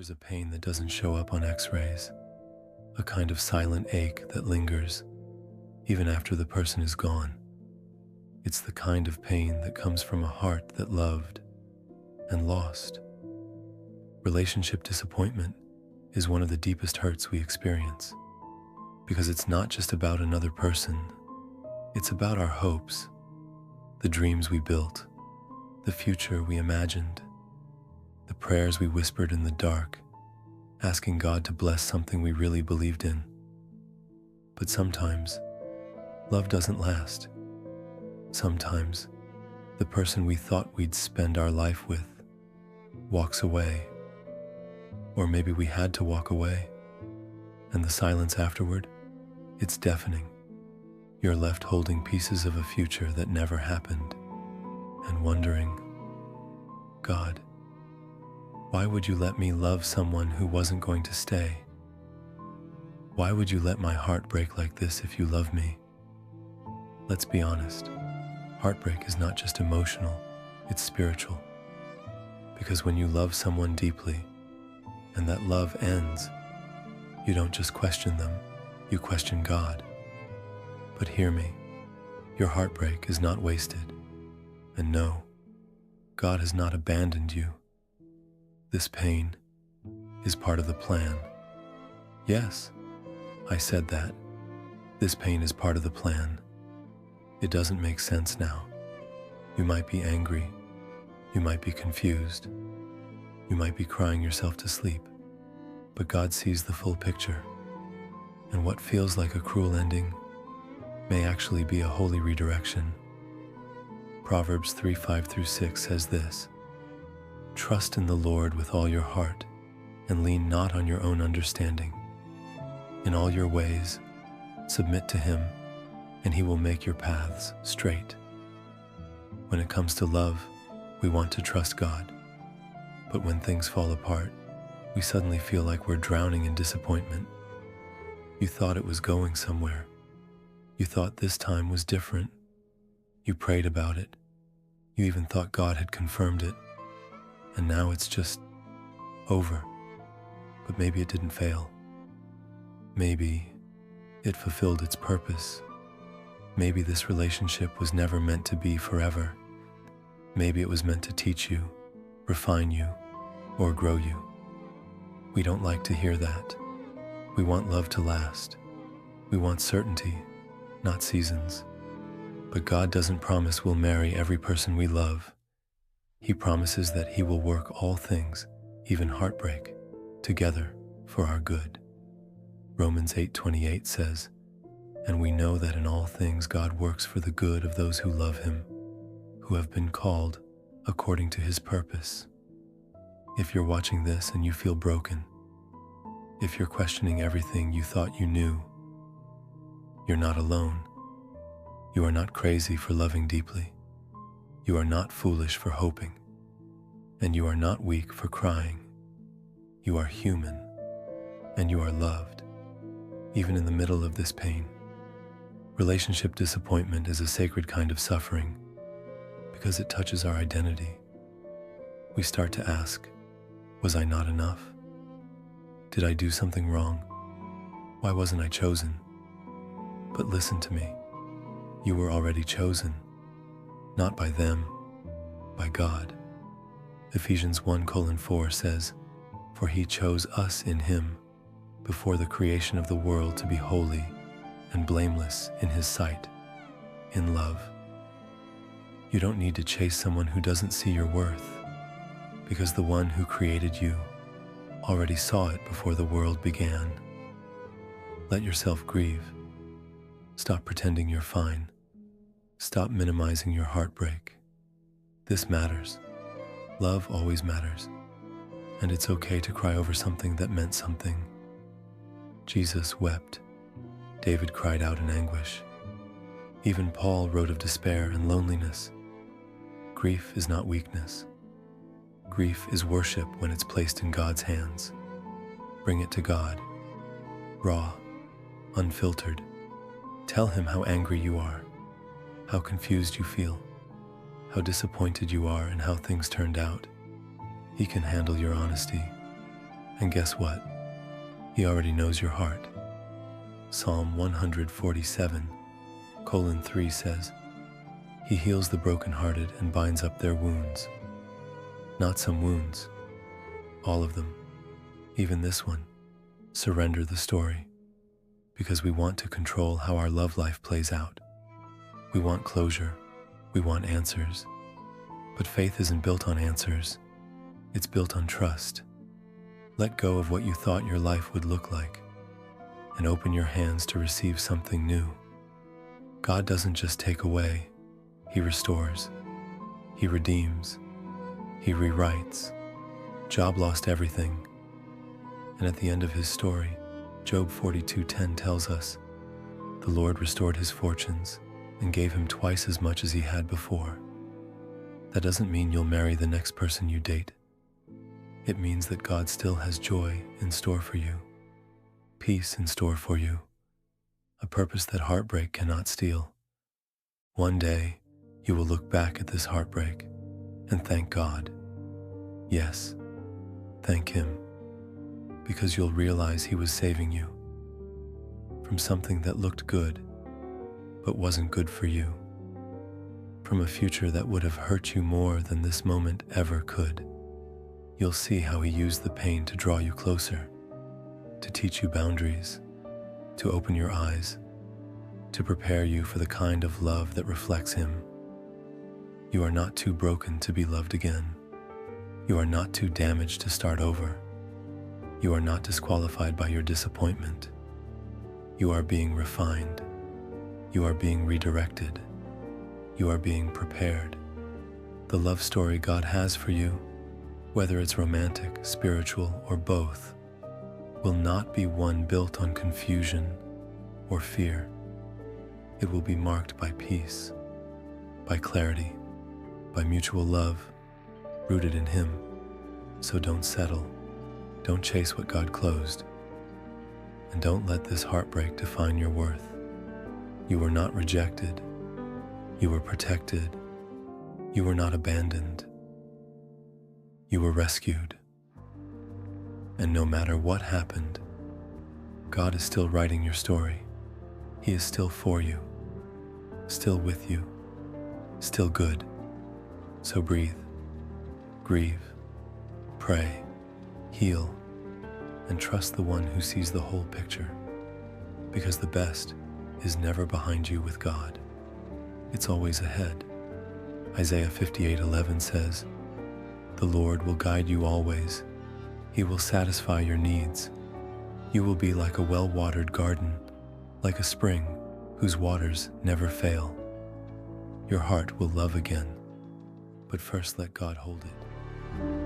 There's a pain that doesn't show up on x-rays, a kind of silent ache that lingers even after the person is gone. It's the kind of pain that comes from a heart that loved and lost. Relationship disappointment is one of the deepest hurts we experience because it's not just about another person, it's about our hopes, the dreams we built, the future we imagined, the prayers we whispered in the dark, asking God to bless something we really believed in. But sometimes, love doesn't last. Sometimes, the person we thought we'd spend our life with walks away. Or maybe we had to walk away, and the silence afterward, it's deafening. You're left holding pieces of a future that never happened and wondering, God, why would you let me love someone who wasn't going to stay? Why would you let my heart break like this if you love me? Let's be honest, heartbreak is not just emotional, it's spiritual. Because when you love someone deeply and that love ends, you don't just question them, you question God. But hear me, your heartbreak is not wasted. And no, God has not abandoned you. This pain is part of the plan. Yes, I said that. This pain is part of the plan. It doesn't make sense now. You might be angry. You might be confused. You might be crying yourself to sleep. But God sees the full picture. And what feels like a cruel ending may actually be a holy redirection. Proverbs 3:5-6 says this, "Trust in the Lord with all your heart, and lean not on your own understanding. In all your ways, submit to Him, and He will make your paths straight." When it comes to love, we want to trust God. But when things fall apart, we suddenly feel like we're drowning in disappointment. You thought it was going somewhere. You thought this time was different. You prayed about it. You even thought God had confirmed it. And now it's just over. But maybe it didn't fail. Maybe it fulfilled its purpose. Maybe this relationship was never meant to be forever. Maybe it was meant to teach you, refine you, or grow you. We don't like to hear that. We want love to last. We want certainty, not seasons. But God doesn't promise we'll marry every person we love. He promises that He will work all things, even heartbreak, together for our good. Romans 8:28 says, "And we know that in all things God works for the good of those who love Him, who have been called according to His purpose." If you're watching this and you feel broken, if you're questioning everything you thought you knew, you're not alone. You are not crazy for loving deeply. You are not foolish for hoping, and you are not weak for crying. You are human, and you are loved, even in the middle of this pain. Relationship disappointment is a sacred kind of suffering because it touches our identity. We start to ask, was I not enough? Did I do something wrong? Why wasn't I chosen? But listen to me, you were already chosen. Not by them, by God. Ephesians 1:4 says, "For He chose us in Him before the creation of the world to be holy and blameless in His sight, in love." You don't need to chase someone who doesn't see your worth, because the one who created you already saw it before the world began. Let yourself grieve. Stop pretending you're fine. Stop minimizing your heartbreak. This matters. Love always matters. And it's okay to cry over something that meant something. Jesus wept. David cried out in anguish. Even Paul wrote of despair and loneliness. Grief is not weakness. Grief is worship when it's placed in God's hands. Bring it to God. Raw, unfiltered. Tell Him how angry you are, how confused you feel, how disappointed you are, and how things turned out. He can handle your honesty, And guess what? He already knows your heart. Psalm 147:3 says, He heals the brokenhearted and binds up their wounds. Not some wounds, all of them, even this one. Surrender the story, because we want to control how our love life plays out. We want closure, we want answers, but faith isn't built on answers, it's built on trust. Let go of what you thought your life would look like, and open your hands to receive something new. God doesn't just take away, He restores, He redeems, He rewrites. Job lost everything, and at the end of his story, Job 42:10 tells us, the Lord restored his fortunes and gave him twice as much as he had before. That doesn't mean you'll marry the next person you date. It means that God still has joy in store for you, peace in store for you, a purpose that heartbreak cannot steal. One day, you will look back at this heartbreak and thank God. Yes, thank Him, because you'll realize He was saving you from something that looked good, but wasn't good for you, from a future that would have hurt you more than this moment ever could. You'll see how He used the pain to draw you closer, to teach you boundaries, to open your eyes, to prepare you for the kind of love that reflects Him. You are not too broken to be loved again. You are not too damaged to start over. You are not disqualified by your disappointment. You are being refined. You are being redirected. You are being prepared. The love story God has for you, whether it's romantic, spiritual, or both, will not be one built on confusion or fear. It will be marked by peace, by clarity, by mutual love, rooted in Him. So don't settle. Don't chase what God closed. And don't let this heartbreak define your worth. You were not rejected. You were protected. You were not abandoned. You were rescued. And no matter what happened, God is still writing your story. He is still for you, still with you, still good. So breathe, grieve, pray, heal, and trust the one who sees the whole picture. Because the best is never behind you with God. It's always ahead. Isaiah 58:11 says, The Lord will guide you always. He will satisfy your needs. You will be like a well-watered garden, like a spring whose waters never fail. Your heart will love again, but first let God hold it.